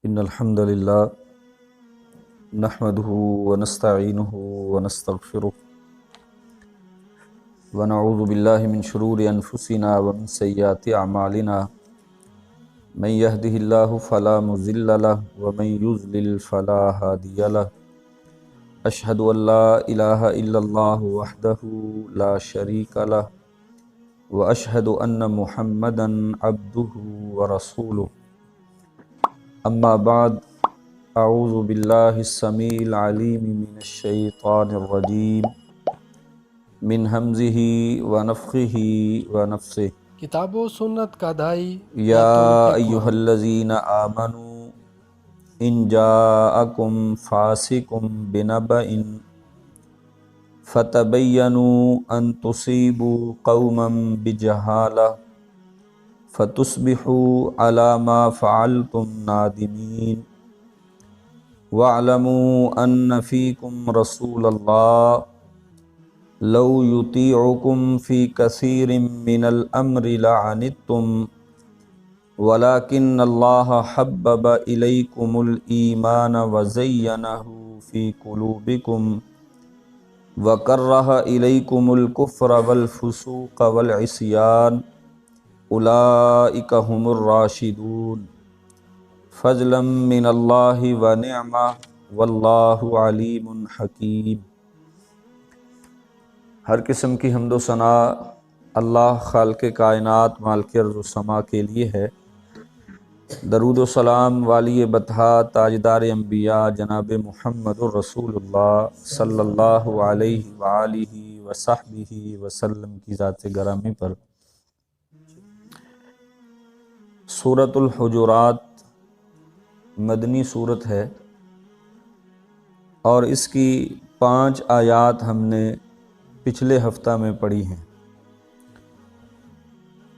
إن الحمد لله نحمده ونستعينه ونستغفره ونعوذ بالله من شرور أنفسنا ومن سيئات أعمالنا من يهده الله فلا مضل له ومن يضلل فلا هادي له أشهد أن لا إله إلا الله وحده لا شريك له وأشهد أن محمدا عبده ورسوله أما بعد أعوذ بالله السميع العليم من الشيطان الرجيم من همزه ونفخه ونفسه کتاب و سنت کا دائی يا أيها الذين آمنوا إن جاءكم فاسق بنبأ فتبينوا أن تصيبوا قوما بجهالة فتصبحوا على ما فعلتم نادمين واعلموا أن فيكم رسول الله لو يطيعكم في كثير من الأمر لعنتم ولكن الله حبب إليكم الإيمان وزينه في قلوبكم وكره إليكم الكفر والفسوق والعصيان أولئك هم الراشدون فضلا من اللہ ونعمہ واللہ علیم حکیم۔ ہر قسم کی حمد و ثنا اللہ خالق کائنات مالک ارض و سما کے لیے ہے۔ درود و سلام والی بطحا تاجدار انبیاء جناب محمد الرسول اللہ صلی اللہ علیہ وآلہ وصحبہ وسلم کی ذات گرامی پر۔ سورۃ الحجرات مدنی صورت ہے اور اس کی 5 آیات ہم نے پچھلے ہفتہ میں پڑھی ہیں۔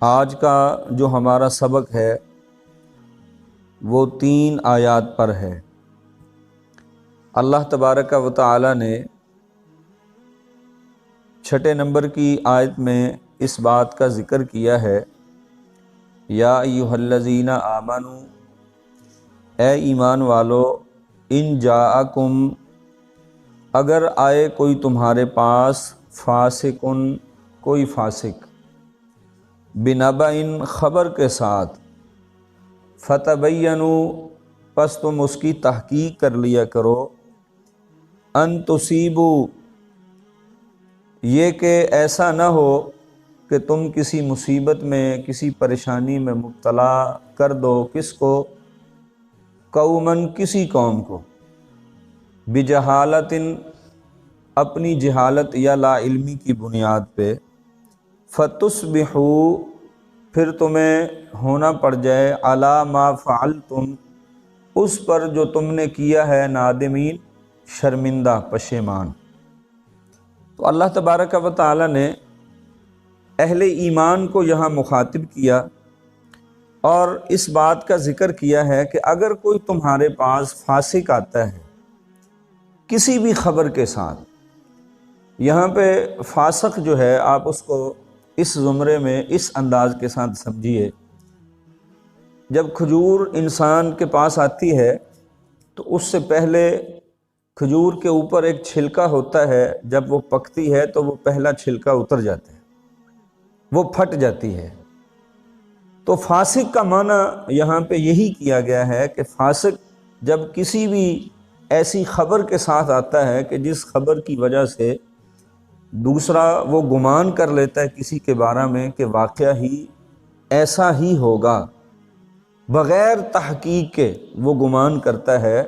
آج کا جو ہمارا سبق ہے وہ 3 آیات پر ہے۔ اللہ تبارک و تعالی نے 6 نمبر کی آیت میں اس بات کا ذکر کیا ہے، یا ایھا الذین آمنوا، اے ایمان والو، ان جاءکم، اگر آئے کوئی تمہارے پاس، فاسقن، کوئی فاسق، بنبأ، خبر کے ساتھ، فتبینوا، پس تم اس کی تحقیق کر لیا کرو، ان تصیبوا، یہ کہ ایسا نہ ہو کہ تم کسی مصیبت میں، کسی پریشانی میں مبتلا کر دو، کس کو؟ قومن، کسی قوم کو، بجہالت، اپنی جہالت یا لا علمی کی بنیاد پہ، فتصبحوا، پھر تمہیں ہونا پڑ جائے، علی ما فعلتم، اس پر جو تم نے کیا ہے، نادمین، شرمندہ، پشیمان۔ تو اللہ تبارک و تعالی نے اہل ایمان کو یہاں مخاطب کیا اور اس بات کا ذکر کیا ہے کہ اگر کوئی تمہارے پاس فاسق آتا ہے کسی بھی خبر کے ساتھ، یہاں پہ فاسق جو ہے آپ اس کو اس زمرے میں اس انداز کے ساتھ سمجھیے، جب کھجور انسان کے پاس آتی ہے تو اس سے پہلے کھجور کے اوپر ایک چھلکا ہوتا ہے، جب وہ پکتی ہے تو وہ پہلا چھلکا اتر جاتا ہے، وہ پھٹ جاتی ہے۔ تو فاسق کا معنی یہاں پہ یہی کیا گیا ہے کہ فاسق جب کسی بھی ایسی خبر کے ساتھ آتا ہے کہ جس خبر کی وجہ سے دوسرا وہ گمان کر لیتا ہے کسی کے بارے میں کہ واقعہ ہی ایسا ہی ہوگا، بغیر تحقیق کے وہ گمان کرتا ہے،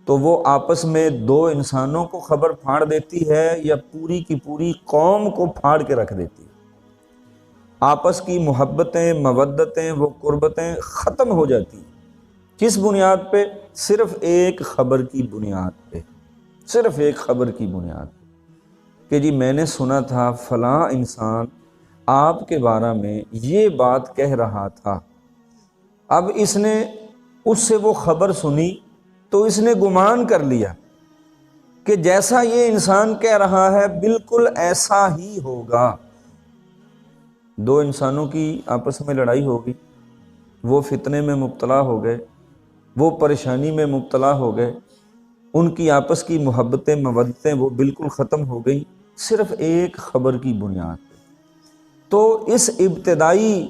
تو وہ آپس میں 2 انسانوں کو خبر پھاڑ دیتی ہے یا پوری کی پوری قوم کو پھاڑ کے رکھ دیتی ہے۔ آپس کی محبتیں، مودتیں، وہ قربتیں ختم ہو جاتی ہیں۔ کس بنیاد پہ؟ صرف ایک خبر کی بنیاد پہ، صرف ایک خبر کی بنیاد پہ کہ جی میں نے سنا تھا فلاں انسان آپ کے بارے میں یہ بات کہہ رہا تھا۔ اب اس نے اس سے وہ خبر سنی تو اس نے گمان کر لیا کہ جیسا یہ انسان کہہ رہا ہے بالکل ایسا ہی ہوگا۔ 2 انسانوں کی آپس میں لڑائی ہوگی، وہ فتنے میں مبتلا ہو گئے، وہ پریشانی میں مبتلا ہو گئے، ان کی آپس کی محبتیں مودتیں وہ بالکل ختم ہو گئیں، صرف ایک خبر کی بنیاد پہ۔ تو اس ابتدائی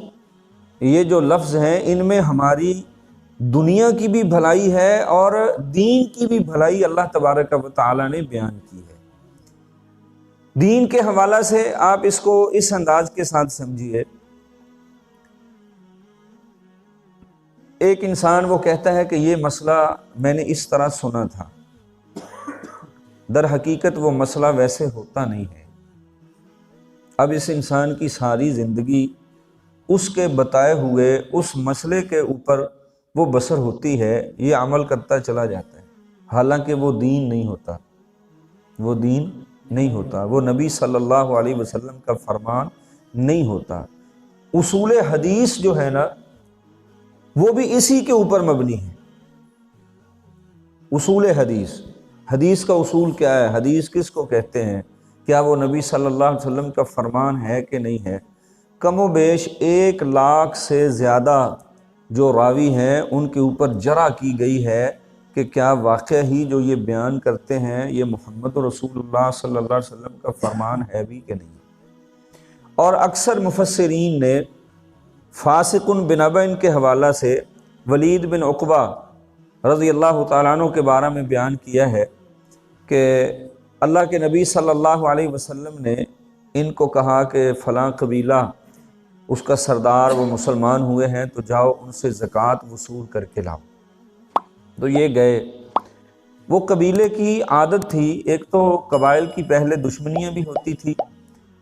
یہ جو لفظ ہیں ان میں ہماری دنیا کی بھی بھلائی ہے اور دین کی بھی بھلائی اللہ تبارک و تعالی نے بیان کی ہے۔ دین کے حوالہ سے آپ اس کو اس انداز کے ساتھ سمجھیے، ایک انسان وہ کہتا ہے کہ یہ مسئلہ میں نے اس طرح سنا تھا، در حقیقت وہ مسئلہ ویسے ہوتا نہیں ہے۔ اب اس انسان کی ساری زندگی اس کے بتائے ہوئے اس مسئلے کے اوپر وہ بسر ہوتی ہے، یہ عمل کرتا چلا جاتا ہے، حالانکہ وہ دین نہیں ہوتا، وہ دین نہیں ہوتا، وہ نبی صلی اللہ علیہ وسلم کا فرمان نہیں ہوتا۔ اصول حدیث جو ہے نا وہ بھی اسی کے اوپر مبنی ہے۔ اصول حدیث، حدیث کا اصول کیا ہے؟ حدیث کس کو کہتے ہیں؟ کیا وہ نبی صلی اللہ علیہ وسلم کا فرمان ہے کہ نہیں ہے؟ کم و بیش 1,00,000 سے زیادہ جو راوی ہیں ان کے اوپر جرح کی گئی ہے کہ کیا واقعہ ہی جو یہ بیان کرتے ہیں یہ محمد رسول اللہ صلی اللہ علیہ وسلم کا فرمان ہے بھی کہ نہیں۔ اور اکثر مفسرین نے فاسق بنبأ کے حوالہ سے ولید بن عقبہ رضی اللہ تعالیٰ عنہ کے بارے میں بیان کیا ہے کہ اللہ کے نبی صلی اللہ علیہ وسلم نے ان کو کہا کہ فلاں قبیلہ اس کا سردار وہ مسلمان ہوئے ہیں تو جاؤ ان سے زکوٰۃ وصول کر کے لاؤ۔ تو یہ گئے، وہ قبیلے کی عادت تھی، ایک تو قبائل کی پہلے دشمنیاں بھی ہوتی تھی،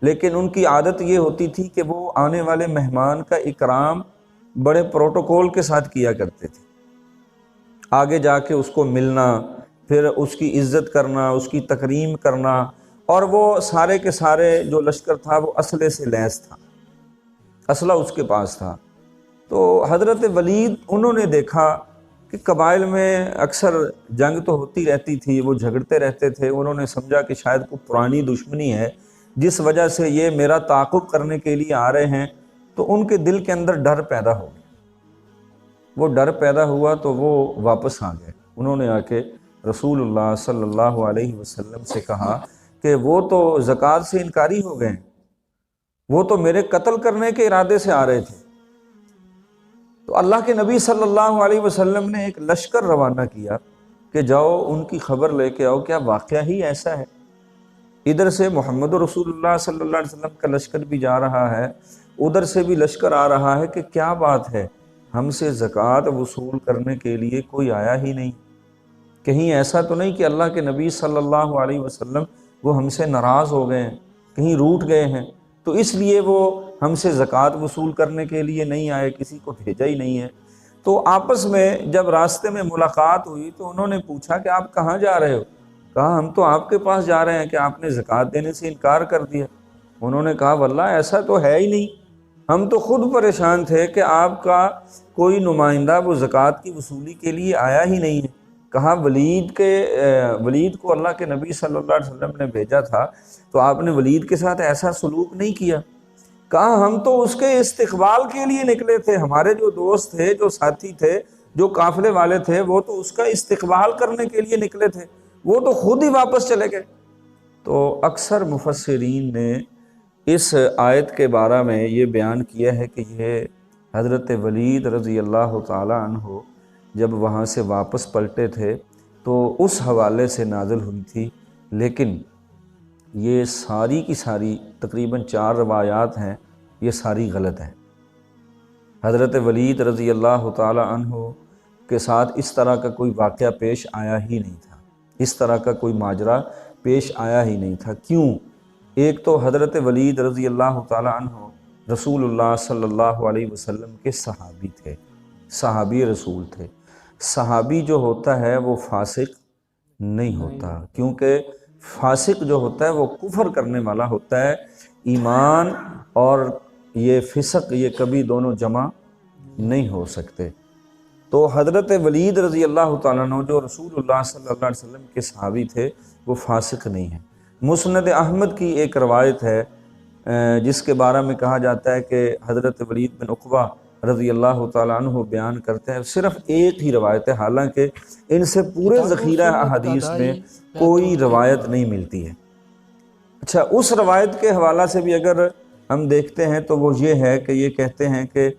لیکن ان کی عادت یہ ہوتی تھی کہ وہ آنے والے مہمان کا اکرام بڑے پروٹوکول کے ساتھ کیا کرتے تھے، آگے جا کے اس کو ملنا، پھر اس کی عزت کرنا، اس کی تکریم کرنا، اور وہ سارے کے سارے جو لشکر تھا وہ اسلحے سے لیس تھا، اسلحہ اس کے پاس تھا۔ تو حضرت ولید انہوں نے دیکھا کہ قبائل میں اکثر جنگ تو ہوتی رہتی تھی، وہ جھگڑتے رہتے تھے، انہوں نے سمجھا کہ شاید کوئی پرانی دشمنی ہے جس وجہ سے یہ میرا تعاقب کرنے کے لیے آ رہے ہیں، تو ان کے دل کے اندر ڈر پیدا ہو گیا۔ وہ ڈر پیدا ہوا تو وہ واپس آ گئے، انہوں نے آ کے رسول اللہ صلی اللہ علیہ وسلم سے کہا کہ وہ تو زکوٰۃ سے انکاری ہو گئے ہیں، وہ تو میرے قتل کرنے کے ارادے سے آ رہے تھے۔ تو اللہ کے نبی صلی اللہ علیہ وسلم نے ایک لشکر روانہ کیا کہ جاؤ ان کی خبر لے کے آؤ، کیا واقعہ ہی ایسا ہے؟ ادھر سے محمد رسول اللہ صلی اللہ علیہ وسلم کا لشکر بھی جا رہا ہے، ادھر سے بھی لشکر آ رہا ہے کہ کیا بات ہے، ہم سے زکوٰۃ وصول کرنے کے لیے کوئی آیا ہی نہیں، کہیں ایسا تو نہیں کہ اللہ کے نبی صلی اللہ علیہ وسلم وہ ہم سے ناراض ہو گئے ہیں، کہیں روٹھ گئے ہیں، تو اس لیے وہ ہم سے زکوٰۃ وصول کرنے کے لیے نہیں آئے، کسی کو بھیجا ہی نہیں ہے۔ تو آپس میں جب راستے میں ملاقات ہوئی تو انہوں نے پوچھا کہ آپ کہاں جا رہے ہو؟ کہا ہم تو آپ کے پاس جا رہے ہیں کہ آپ نے زکوٰۃ دینے سے انکار کر دیا۔ انہوں نے کہا واللہ ایسا تو ہے ہی نہیں، ہم تو خود پریشان تھے کہ آپ کا کوئی نمائندہ وہ زکوٰۃ کی وصولی کے لیے آیا ہی نہیں ہے۔ کہا ولید کو اللہ کے نبی صلی اللہ علیہ وسلم نے بھیجا تھا تو آپ نے ولید کے ساتھ ایسا سلوک نہیں کیا۔ کہا ہم تو اس کے استقبال کے لیے نکلے تھے، ہمارے جو دوست تھے، جو ساتھی تھے، جو قافلے والے تھے، وہ تو اس کا استقبال کرنے کے لیے نکلے تھے، وہ تو خود ہی واپس چلے گئے۔ تو اکثر مفسرین نے اس آیت کے بارے میں یہ بیان کیا ہے کہ یہ حضرت ولید رضی اللہ تعالی عنہ جب وہاں سے واپس پلٹے تھے تو اس حوالے سے نازل ہوئی تھی، لیکن یہ ساری کی ساری تقریباً 4 روایات ہیں، یہ ساری غلط ہیں۔ حضرت ولید رضی اللہ تعالی عنہ کے ساتھ اس طرح کا کوئی واقعہ پیش آیا ہی نہیں تھا، اس طرح کا کوئی ماجرا پیش آیا ہی نہیں تھا۔ کیوں؟ ایک تو حضرت ولید رضی اللہ تعالی عنہ رسول اللہ صلی اللہ علیہ وسلم کے صحابی تھے، صحابی رسول تھے۔ صحابی جو ہوتا ہے وہ فاسق نہیں ہوتا، کیونکہ فاسق جو ہوتا ہے وہ کفر کرنے والا ہوتا ہے۔ ایمان اور یہ فسق یہ کبھی دونوں جمع نہیں ہو سکتے۔ تو حضرت ولید رضی اللہ تعالیٰ عنہ جو رسول اللہ صلی اللہ علیہ وسلم کے صحابی تھے وہ فاسق نہیں ہیں۔ مسند احمد کی ایک روایت ہے جس کے بارے میں کہا جاتا ہے کہ حضرت ولید بن عقبہ رضی اللہ تعالیٰ عنہ بیان کرتے ہیں، صرف ایک ہی روایت ہے، حالانکہ ان سے پورے ذخیرہ احادیث میں کوئی روایت نہیں ملتی ہے۔ اچھا، اس روایت کے حوالہ سے بھی اگر ہم دیکھتے ہیں تو وہ یہ ہے کہ یہ کہتے ہیں کہ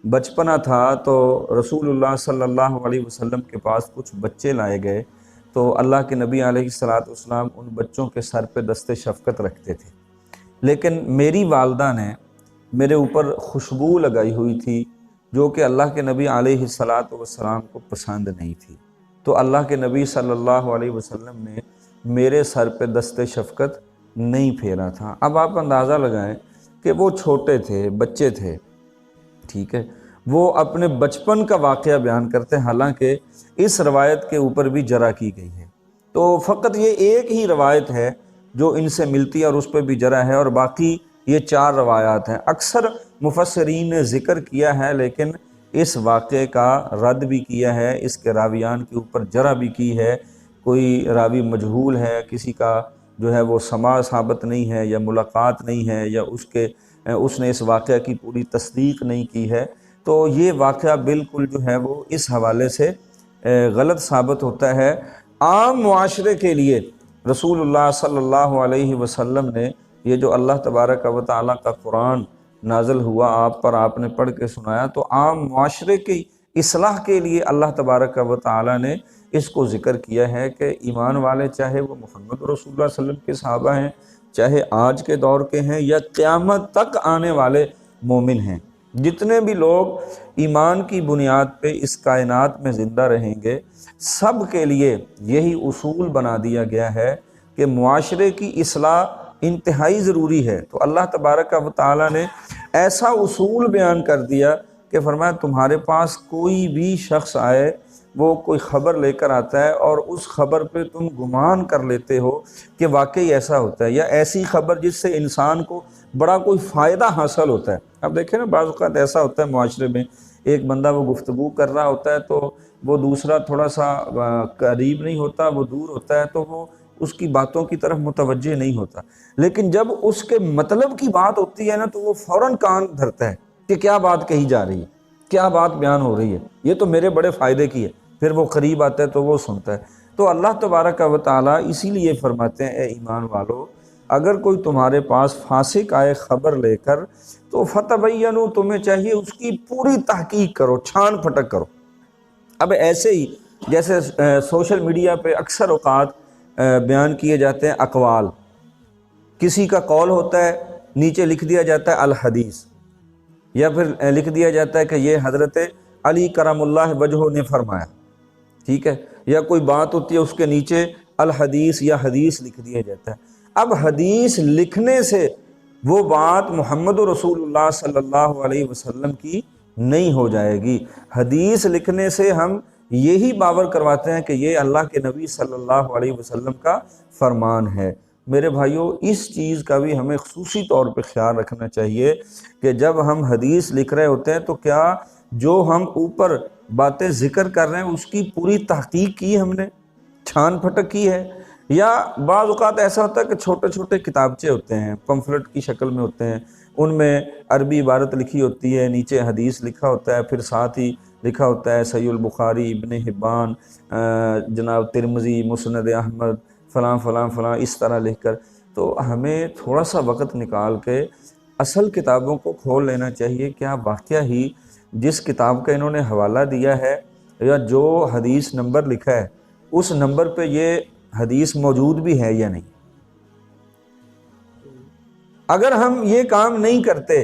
بچپنا تھا تو رسول اللہ صلی اللہ علیہ وسلم کے پاس کچھ بچے لائے گئے، تو اللہ کے نبی علیہ السلام ان بچوں کے سر پہ دست شفقت رکھتے تھے، لیکن میری والدہ نے میرے اوپر خوشبو لگائی ہوئی تھی جو کہ اللہ کے نبی علیہ السلام کو پسند نہیں تھی، تو اللہ کے نبی صلی اللہ علیہ وسلم نے میرے سر پہ دست شفقت نہیں پھیرا تھا۔ اب آپ اندازہ لگائیں کہ وہ چھوٹے تھے، بچے تھے، ٹھیک ہے، وہ اپنے بچپن کا واقعہ بیان کرتے ہیں، حالانکہ اس روایت کے اوپر بھی جرح کی گئی ہے۔ تو فقط یہ ایک ہی روایت ہے جو ان سے ملتی ہے اور اس پہ بھی جرح ہے، اور باقی یہ 4 روایات ہیں۔ اکثر مفسرین نے ذکر کیا ہے لیکن اس واقعے کا رد بھی کیا ہے، اس کے راویان کے اوپر جرح بھی کی ہے، کوئی راوی مجہول ہے، کسی کا جو ہے وہ سماع ثابت نہیں ہے یا ملاقات نہیں ہے یا اس نے اس واقعہ کی پوری تصدیق نہیں کی ہے، تو یہ واقعہ بالکل جو ہے وہ اس حوالے سے غلط ثابت ہوتا ہے۔ عام معاشرے کے لیے رسول اللہ صلی اللہ علیہ وسلم نے یہ جو اللہ تبارک و تعالیٰ کا قرآن نازل ہوا آپ پر، آپ نے پڑھ کے سنایا، تو عام معاشرے کی اصلاح کے لیے اللہ تبارک و تعالیٰ نے اس کو ذکر کیا ہے کہ ایمان والے، چاہے وہ محمد رسول اللہ صلی اللہ علیہ وسلم کے صحابہ ہیں، چاہے آج کے دور کے ہیں یا قیامت تک آنے والے مومن ہیں، جتنے بھی لوگ ایمان کی بنیاد پہ اس کائنات میں زندہ رہیں گے، سب کے لیے یہی اصول بنا دیا گیا ہے کہ معاشرے کی اصلاح انتہائی ضروری ہے۔ تو اللہ تبارک و تعالیٰ نے ایسا اصول بیان کر دیا کہ فرمایا تمہارے پاس کوئی بھی شخص آئے، وہ کوئی خبر لے کر آتا ہے اور اس خبر پہ تم گمان کر لیتے ہو کہ واقعی ایسا ہوتا ہے، یا ایسی خبر جس سے انسان کو بڑا کوئی فائدہ حاصل ہوتا ہے۔ اب دیکھیں نا، بعض اوقات ایسا ہوتا ہے معاشرے میں، ایک بندہ وہ گفتگو کر رہا ہوتا ہے تو وہ دوسرا تھوڑا سا قریب نہیں ہوتا، وہ دور ہوتا ہے، تو وہ اس کی باتوں کی طرف متوجہ نہیں ہوتا، لیکن جب اس کے مطلب کی بات ہوتی ہے نا تو وہ فوراً کان دھرتا ہے کہ کیا بات کہی جا رہی ہے، کیا بات بیان ہو رہی ہے، یہ تو میرے بڑے فائدے کی ہے، پھر وہ قریب آتا ہے تو وہ سنتا ہے۔ تو اللہ تبارک و تعالیٰ اسی لیے فرماتے ہیں، اے ایمان والو، اگر کوئی تمہارے پاس فاسق آئے خبر لے کر تو فتبینوا، تمہیں چاہیے اس کی پوری تحقیق کرو، چھان پھٹک کرو۔ اب ایسے ہی جیسے سوشل میڈیا پہ اکثر اوقات بیان کیے جاتے ہیں اقوال، کسی کا قول ہوتا ہے، نیچے لکھ دیا جاتا ہے الحدیث، یا پھر لکھ دیا جاتا ہے کہ یہ حضرت علی کرم اللہ وجہہ نے فرمایا، ٹھیک ہے، یا کوئی بات ہوتی ہے اس کے نیچے الحدیث یا حدیث لکھ دیا جاتا ہے۔ اب حدیث لکھنے سے وہ بات محمد رسول اللہ صلی اللہ علیہ وسلم کی نہیں ہو جائے گی، حدیث لکھنے سے ہم یہی باور کرواتے ہیں کہ یہ اللہ کے نبی صلی اللہ علیہ وسلم کا فرمان ہے۔ میرے بھائیوں، اس چیز کا بھی ہمیں خصوصی طور پہ خیال رکھنا چاہیے کہ جب ہم حدیث لکھ رہے ہوتے ہیں تو کیا جو ہم اوپر باتیں ذکر کر رہے ہیں اس کی پوری تحقیق کی ہم نے، چھان پھٹک کی ہے؟ یا بعض اوقات ایسا ہوتا ہے کہ چھوٹے چھوٹے کتابچے ہوتے ہیں، پمفلٹ کی شکل میں ہوتے ہیں، ان میں عربی عبارت لکھی ہوتی ہے، نیچے حدیث لکھا ہوتا ہے، پھر ساتھ ہی لکھا ہوتا ہے صحیح البخاری، ابن حبان، جناب ترمذی، مسند احمد، فلاں فلاں فلاں، اس طرح لکھ کر۔ تو ہمیں تھوڑا سا وقت نکال کے اصل کتابوں کو کھول لینا چاہیے، کیا واقعہ ہی جس کتاب کا انہوں نے حوالہ دیا ہے یا جو حدیث نمبر لکھا ہے اس نمبر پہ یہ حدیث موجود بھی ہے یا نہیں۔ اگر ہم یہ کام نہیں کرتے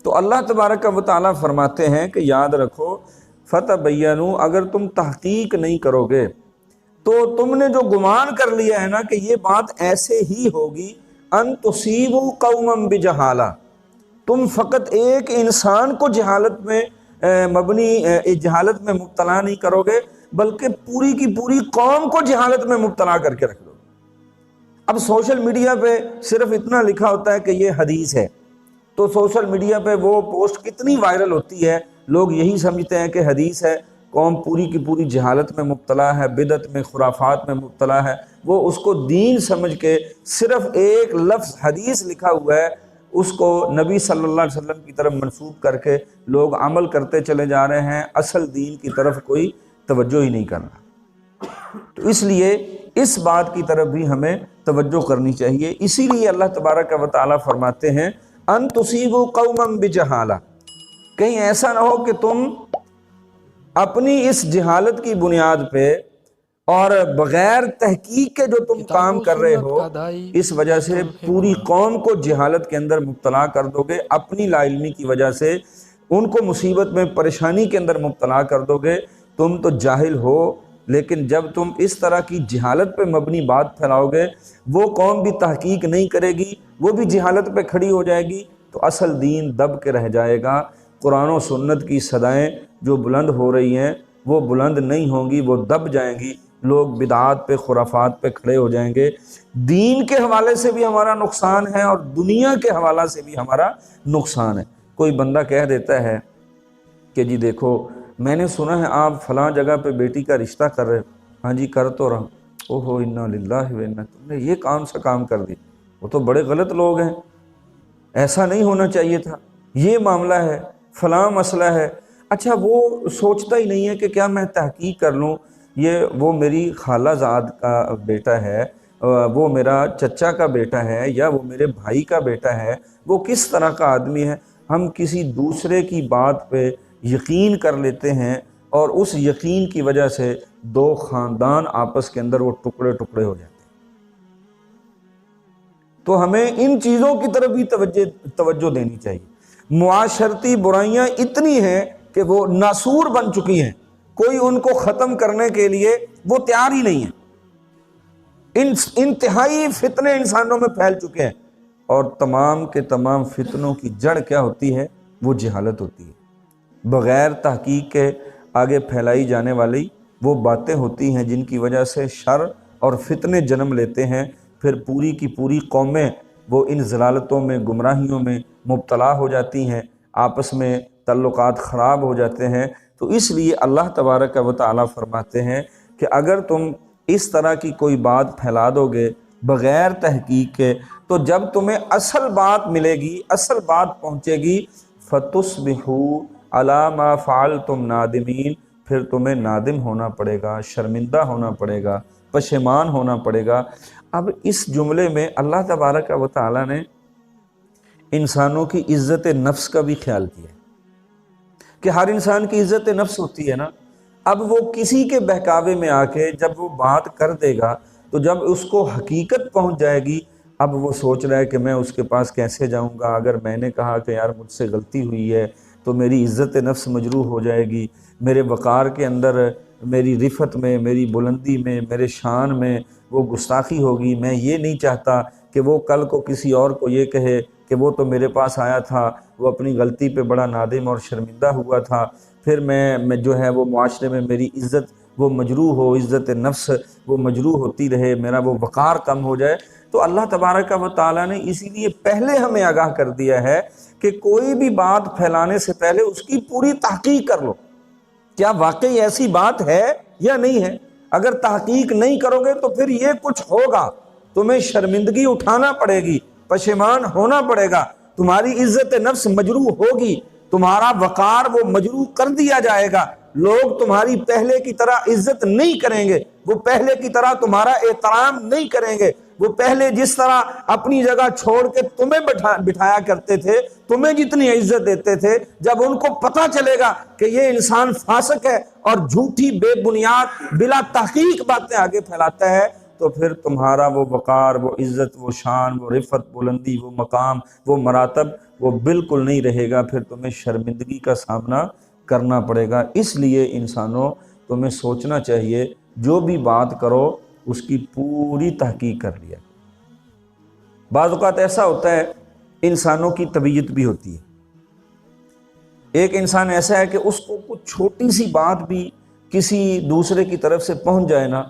تو اللہ تبارک و تعالیٰ فرماتے ہیں کہ یاد رکھو فتبینوا، اگر تم تحقیق نہیں کرو گے تو تم نے جو گمان کر لیا ہے نا کہ یہ بات ایسے ہی ہوگی، ان تصیبوا قوما بجہالہ، تم فقط ایک انسان کو جہالت میں جہالت میں مبتلا نہیں کرو گے، بلکہ پوری کی پوری قوم کو جہالت میں مبتلا کر کے رکھ دو۔ اب سوشل میڈیا پہ صرف اتنا لکھا ہوتا ہے کہ یہ حدیث ہے، تو سوشل میڈیا پہ وہ پوسٹ کتنی وائرل ہوتی ہے، لوگ یہی سمجھتے ہیں کہ حدیث ہے، قوم پوری کی پوری جہالت میں مبتلا ہے، بدعت میں، خرافات میں مبتلا ہے، وہ اس کو دین سمجھ کے صرف ایک لفظ حدیث لکھا ہوا ہے اس کو نبی صلی اللہ علیہ وسلم کی طرف منسوب کر کے لوگ عمل کرتے چلے جا رہے ہیں، اصل دین کی طرف کوئی توجہ ہی نہیں کر رہا۔ تو اس لیے اس بات کی طرف بھی ہمیں توجہ کرنی چاہیے۔ اسی لیے اللہ تبارک و تعالیٰ فرماتے ہیں ان تصیبوا قوما بجہالہ، کہیں ایسا نہ ہو کہ تم اپنی اس جہالت کی بنیاد پہ اور بغیر تحقیق کے جو تم کام کر رہے ہو اس وجہ سے پوری قوم کو جہالت کے اندر مبتلا کر دو گے، اپنی لا علمی کی وجہ سے ان کو مصیبت میں پریشانی کے اندر مبتلا کر دو گے۔ تم تو جاہل ہو، لیکن جب تم اس طرح کی جہالت پہ مبنی بات پھیلاؤ گے، وہ قوم بھی تحقیق نہیں کرے گی، وہ بھی جہالت پہ کھڑی ہو جائے گی، تو اصل دین دب کے رہ جائے گا۔ قرآن و سنت کی صدائیں جو بلند ہو رہی ہیں وہ بلند نہیں ہوں گی، وہ دب جائیں گی، لوگ بدعات پہ خرافات پہ کھڑے ہو جائیں گے۔ دین کے حوالے سے بھی ہمارا نقصان ہے اور دنیا کے حوالے سے بھی ہمارا نقصان ہے۔ کوئی بندہ کہہ دیتا ہے کہ جی دیکھو میں نے سنا ہے آپ فلاں جگہ پہ بیٹی کا رشتہ کر رہے ہو۔ ہاں جی کر تو رہا۔ اوہو انا للہ و انا، تم نے یہ کام سا کام کر دی، وہ تو بڑے غلط لوگ ہیں، ایسا نہیں ہونا چاہیے تھا، یہ معاملہ ہے، فلاں مسئلہ ہے۔ اچھا وہ سوچتا ہی نہیں ہے کہ کیا میں تحقیق کر لوں، یہ وہ میری خالہ زاد کا بیٹا ہے، وہ میرا چچا کا بیٹا ہے، یا وہ میرے بھائی کا بیٹا ہے، وہ کس طرح کا آدمی ہے۔ ہم کسی دوسرے کی بات پہ یقین کر لیتے ہیں اور اس یقین کی وجہ سے دو خاندان آپس کے اندر وہ ٹکڑے ٹکڑے ہو جاتے ہیں۔ تو ہمیں ان چیزوں کی طرف بھی توجہ دینی چاہیے۔ معاشرتی برائیاں اتنی ہیں کہ وہ ناسور بن چکی ہیں، کوئی ان کو ختم کرنے کے لیے وہ تیار ہی نہیں ہے۔ انتہائی فتنے انسانوں میں پھیل چکے ہیں، اور تمام کے تمام فتنوں کی جڑ کیا ہوتی ہے؟ وہ جہالت ہوتی ہے۔ بغیر تحقیق کے آگے پھیلائی جانے والی وہ باتیں ہوتی ہیں جن کی وجہ سے شر اور فتنے جنم لیتے ہیں، پھر پوری کی پوری قومیں وہ ان ضلالتوں میں، گمراہیوں میں مبتلا ہو جاتی ہیں، آپس میں تعلقات خراب ہو جاتے ہیں۔ تو اس لیے اللہ تبارک و تعالیٰ فرماتے ہیں کہ اگر تم اس طرح کی کوئی بات پھیلا دو گے بغیر تحقیق کے، تو جب تمہیں اصل بات ملے گی، اصل بات پہنچے گی، فَتُصْبِحُوا عَلَىٰ مَا فَعَلْتُمْ نَادِمِينَ، پھر تمہیں نادم ہونا پڑے گا، شرمندہ ہونا پڑے گا، پشیمان ہونا پڑے گا۔ اب اس جملے میں اللہ تبارک و تعالیٰ نے انسانوں کی عزت نفس کا بھی خیال کیا کہ ہر انسان کی عزت نفس ہوتی ہے نا۔ اب وہ کسی کے بہکاوے میں آ کے جب وہ بات کر دے گا تو جب اس کو حقیقت پہنچ جائے گی، اب وہ سوچ رہا ہے کہ میں اس کے پاس کیسے جاؤں گا، اگر میں نے کہا کہ یار مجھ سے غلطی ہوئی ہے تو میری عزت نفس مجروح ہو جائے گی، میرے وقار کے اندر، میری رفت میں، میری بلندی میں، میرے شان میں وہ گستاخی ہوگی۔ میں یہ نہیں چاہتا کہ وہ کل کو کسی اور کو یہ کہے کہ وہ تو میرے پاس آیا تھا، وہ اپنی غلطی پہ بڑا نادم اور شرمندہ ہوا تھا، پھر میں جو ہے وہ معاشرے میں میری عزت وہ مجروح ہو، عزت نفس وہ مجروح ہوتی رہے، میرا وہ وقار کم ہو جائے۔ تو اللہ تبارک و تعالیٰ نے اسی لیے پہلے ہمیں آگاہ کر دیا ہے کہ کوئی بھی بات پھیلانے سے پہلے اس کی پوری تحقیق کر لو، کیا واقعی ایسی بات ہے یا نہیں ہے۔ اگر تحقیق نہیں کرو گے تو پھر یہ کچھ ہوگا، تمہیں شرمندگی اٹھانا پڑے گی، پشیمان ہونا پڑے گا، تمہاری عزت نفس مجروح ہوگی، تمہارا وقار وہ مجروح کر دیا جائے گا، لوگ تمہاری پہلے کی طرح عزت نہیں کریں گے، وہ پہلے کی طرح تمہارا احترام نہیں کریں گے، وہ پہلے جس طرح اپنی جگہ چھوڑ کے تمہیں بٹھایا کرتے تھے، تمہیں جتنی عزت دیتے تھے، جب ان کو پتہ چلے گا کہ یہ انسان فاسق ہے اور جھوٹی بے بنیاد بلا تحقیق باتیں آگے پھیلاتا ہے، تو پھر تمہارا وہ وقار، وہ عزت، وہ شان، وہ رفت، بلندی، وہ مقام، وہ مراتب وہ بالکل نہیں رہے گا، پھر تمہیں شرمندگی کا سامنا کرنا پڑے گا۔ اس لیے انسانوں تمہیں سوچنا چاہیے جو بھی بات کرو اس کی پوری تحقیق کر لیا۔ بعض اوقات ایسا ہوتا ہے انسانوں کی طبیعت بھی ہوتی ہے، ایک انسان ایسا ہے کہ اس کو کچھ چھوٹی سی بات بھی کسی دوسرے کی طرف سے پہنچ جائے نا،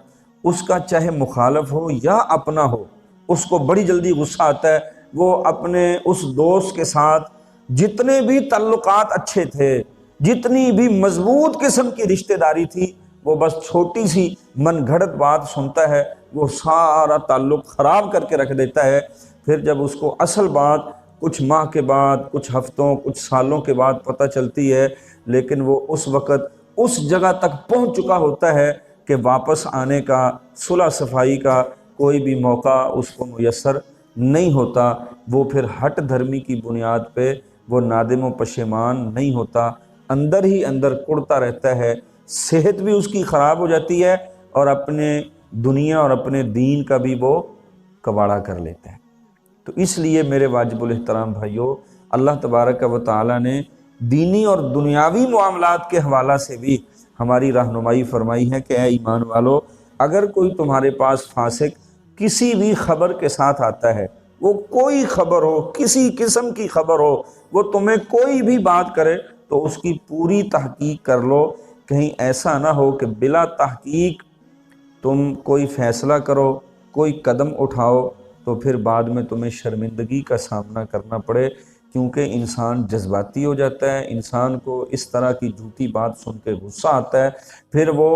اس کا چاہے مخالف ہو یا اپنا ہو، اس کو بڑی جلدی غصہ آتا ہے۔ وہ اپنے اس دوست کے ساتھ جتنے بھی تعلقات اچھے تھے، جتنی بھی مضبوط قسم کی رشتہ داری تھی، وہ بس چھوٹی سی من گھڑت بات سنتا ہے، وہ سارا تعلق خراب کر کے رکھ دیتا ہے۔ پھر جب اس کو اصل بات کچھ ماہ کے بعد، کچھ ہفتوں، کچھ سالوں کے بعد پتہ چلتی ہے، لیکن وہ اس وقت اس جگہ تک پہنچ چکا ہوتا ہے کہ واپس آنے کا، صلح صفائی کا کوئی بھی موقع اس کو میسر نہیں ہوتا۔ وہ پھر ہٹ دھرمی کی بنیاد پہ وہ نادم و پشیمان نہیں ہوتا، اندر ہی اندر کڑتا رہتا ہے، صحت بھی اس کی خراب ہو جاتی ہے اور اپنے دنیا اور اپنے دین کا بھی وہ کباڑہ کر لیتا ہے۔ تو اس لیے میرے واجب الاحترام بھائیوں، اللہ تبارک و تعالیٰ نے دینی اور دنیاوی معاملات کے حوالہ سے بھی ہماری رہنمائی فرمائی ہے کہ اے ایمان والو، اگر کوئی تمہارے پاس فاسق کسی بھی خبر کے ساتھ آتا ہے، وہ کوئی خبر ہو، کسی قسم کی خبر ہو، وہ تمہیں کوئی بھی بات کرے تو اس کی پوری تحقیق کر لو، کہیں ایسا نہ ہو کہ بلا تحقیق تم کوئی فیصلہ کرو، کوئی قدم اٹھاؤ تو پھر بعد میں تمہیں شرمندگی کا سامنا کرنا پڑے، کیونکہ انسان جذباتی ہو جاتا ہے، انسان کو اس طرح کی جھوٹی بات سن کے غصہ آتا ہے، پھر وہ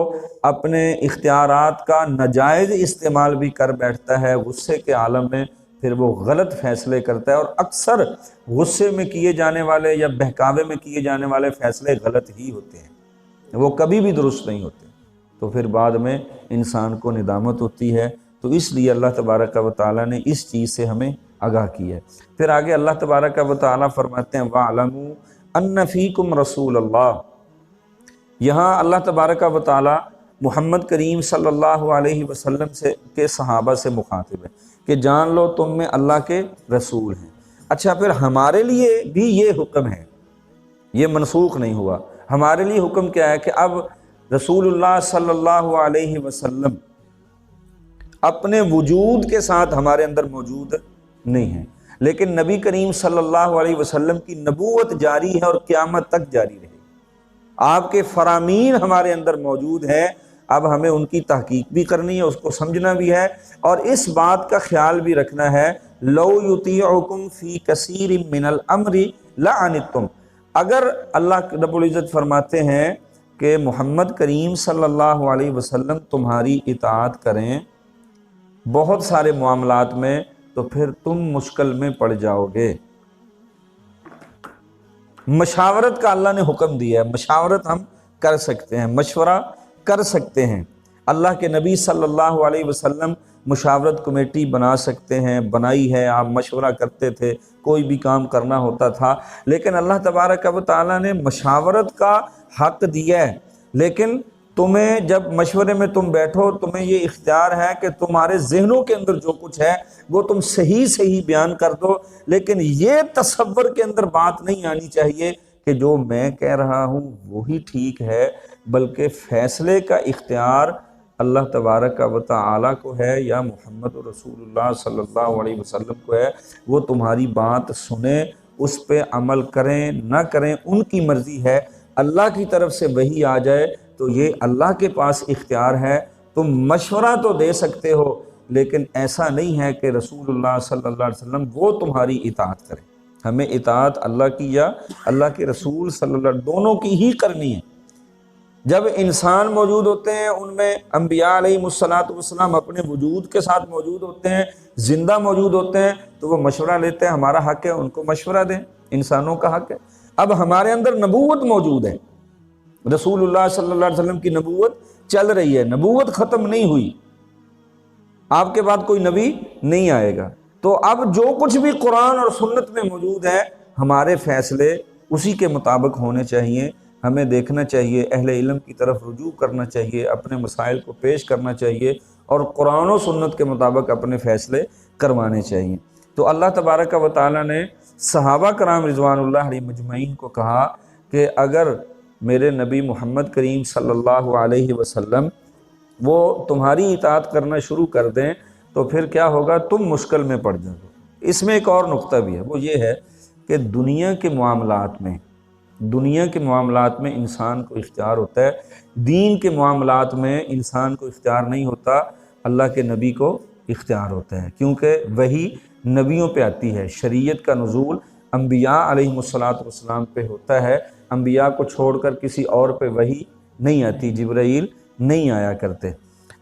اپنے اختیارات کا ناجائز استعمال بھی کر بیٹھتا ہے، غصے کے عالم میں پھر وہ غلط فیصلے کرتا ہے، اور اکثر غصے میں کیے جانے والے یا بہکاوے میں کیے جانے والے فیصلے غلط ہی ہوتے ہیں، وہ کبھی بھی درست نہیں ہوتے، تو پھر بعد میں انسان کو ندامت ہوتی ہے۔ تو اس لیے اللہ تبارک و تعالیٰ نے اس چیز سے ہمیں آگاہ کیا ہے۔ پھر آگے اللہ تبارک و تعالیٰ فرماتے ہیں وَاعْلَمُوا أَنَّ فِيكُمْ رَسُولَ اللَّهِ، یہاں اللہ تبارک و تعالیٰ محمد کریم صلی اللہ علیہ وسلم کے صحابہ سے مخاطب ہے کہ جان لو تم میں اللہ کے رسول ہیں۔ اچھا، پھر ہمارے لیے بھی یہ حکم ہے، یہ منسوخ نہیں ہوا۔ ہمارے لیے حکم کیا ہے کہ اب رسول اللہ صلی اللہ علیہ وسلم اپنے وجود کے ساتھ ہمارے اندر موجود نہیں ہیں، لیکن نبی کریم صلی اللہ علیہ وسلم کی نبوت جاری ہے اور قیامت تک جاری رہے گی۔ آپ کے فرامین ہمارے اندر موجود ہیں، اب ہمیں ان کی تحقیق بھی کرنی ہے، اس کو سمجھنا بھی ہے، اور اس بات کا خیال بھی رکھنا ہے لو یطیعکم فی کثیر من الامر لعنتم، اگر اللہ رب العزت فرماتے ہیں کہ محمد کریم صلی اللہ علیہ وسلم تمہاری اطاعت کریں بہت سارے معاملات میں تو پھر تم مشکل میں پڑ جاؤ گے۔ مشاورت کا اللہ نے حکم دیا ہے، مشاورت ہم کر سکتے ہیں، مشورہ کر سکتے ہیں۔ اللہ کے نبی صلی اللہ علیہ وسلم مشاورت کمیٹی بنا سکتے ہیں، بنائی ہے، آپ مشورہ کرتے تھے، کوئی بھی کام کرنا ہوتا تھا، لیکن اللہ تبارک و تعالیٰ نے مشاورت کا حق دیا ہے، لیکن تمہیں جب مشورے میں تم بیٹھو تمہیں یہ اختیار ہے کہ تمہارے ذہنوں کے اندر جو کچھ ہے وہ تم صحیح بیان کر دو، لیکن یہ تصور کے اندر بات نہیں آنی چاہیے کہ جو میں کہہ رہا ہوں وہی ٹھیک ہے، بلکہ فیصلے کا اختیار اللہ تبارک و تعالیٰ کو ہے یا محمد رسول اللہ صلی اللہ علیہ وسلم کو ہے۔ وہ تمہاری بات سنیں، اس پہ عمل کریں نہ کریں ان کی مرضی ہے۔ اللہ کی طرف سے وحی آ جائے تو یہ اللہ کے پاس اختیار ہے، تم مشورہ تو دے سکتے ہو، لیکن ایسا نہیں ہے کہ رسول اللہ صلی اللہ علیہ وسلم وہ تمہاری اطاعت کریں۔ ہمیں اطاعت اللہ کی یا اللہ کے رسول صلی اللہ علیہ وسلم دونوں کی ہی کرنی ہے۔ جب انسان موجود ہوتے ہیں ان میں انبیاء علیہ السلام اپنے وجود کے ساتھ موجود ہوتے ہیں، زندہ موجود ہوتے ہیں، تو وہ مشورہ لیتے ہیں، ہمارا حق ہے ان کو مشورہ دیں، انسانوں کا حق ہے۔ اب ہمارے اندر نبوت موجود ہے، رسول اللہ صلی اللہ علیہ وسلم کی نبوت چل رہی ہے، نبوت ختم نہیں ہوئی، آپ کے بعد کوئی نبی نہیں آئے گا، تو اب جو کچھ بھی قرآن اور سنت میں موجود ہے ہمارے فیصلے اسی کے مطابق ہونے چاہیے۔ ہمیں دیکھنا چاہیے، اہل علم کی طرف رجوع کرنا چاہیے، اپنے مسائل کو پیش کرنا چاہیے اور قرآن و سنت کے مطابق اپنے فیصلے کروانے چاہیے۔ تو اللہ تبارک و تعالیٰ نے صحابہ کرام رضوان اللہ علیہ مجمعین کو کہا کہ اگر میرے نبی محمد کریم صلی اللہ علیہ وسلم وہ تمہاری اطاعت کرنا شروع کر دیں تو پھر کیا ہوگا، تم مشکل میں پڑ جاؤ گے۔ اس میں ایک اور نقطہ بھی ہے، وہ یہ ہے کہ دنیا کے معاملات میں انسان کو اختیار ہوتا ہے، دین کے معاملات میں انسان کو اختیار نہیں ہوتا، اللہ کے نبی کو اختیار ہوتا ہے، کیونکہ وہی نبیوں پہ آتی ہے۔ شریعت کا نزول انبیاء علیہ السلام پہ ہوتا ہے، انبیاء کو چھوڑ کر کسی اور پہ وحی نہیں آتی، جبرائیل نہیں آیا کرتے۔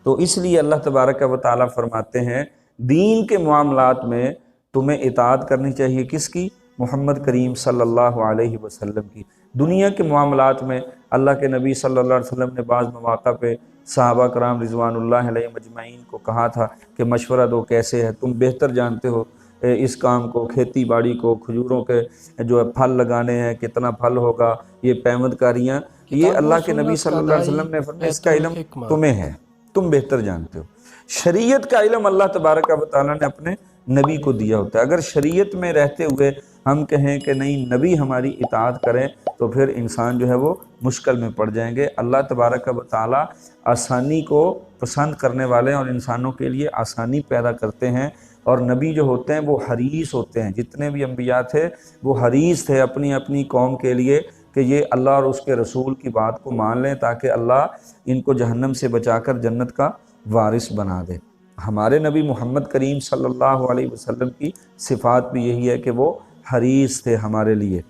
تو اس لیے اللہ تبارک و تعالیٰ فرماتے ہیں دین کے معاملات میں تمہیں اطاعت کرنی چاہیے کس کی؟ محمد کریم صلی اللہ علیہ وسلم کی۔ دنیا کے معاملات میں اللہ کے نبی صلی اللہ علیہ وسلم نے بعض مواقع پہ صحابہ کرام رضوان اللہ علیہ مجمعین کو کہا تھا کہ مشورہ دو کیسے ہے، تم بہتر جانتے ہو اس کام کو، کھیتی باڑی کو، کھجوروں کے جو ہے پھل لگانے ہیں، کتنا پھل ہوگا، یہ پیمند کاریاں، یہ اللہ کے نبی صلی اللہ علیہ وسلم نے فرمایا اس کا علم تمہیں ہے، تم بہتر جانتے ہو۔ شریعت کا علم اللہ تبارک و تعالیٰ نے اپنے نبی کو دیا ہوتا ہے۔ اگر شریعت میں رہتے ہوئے ہم کہیں کہ نہیں نبی ہماری اطاعت کریں تو پھر انسان جو ہے وہ مشکل میں پڑ جائیں گے۔ اللہ تبارک و تعالیٰ آسانی کو پسند کرنے والے اور انسانوں کے لیے آسانی پیدا کرتے ہیں، اور نبی جو ہوتے ہیں وہ حریص ہوتے ہیں۔ جتنے بھی انبیاء تھے وہ حریص تھے اپنی اپنی قوم کے لیے کہ یہ اللہ اور اس کے رسول کی بات کو مان لیں تاکہ اللہ ان کو جہنم سے بچا کر جنت کا وارث بنا دے۔ ہمارے نبی محمد کریم صلی اللہ علیہ وسلم کی صفات بھی یہی ہے کہ وہ حریص تھے ہمارے لیے،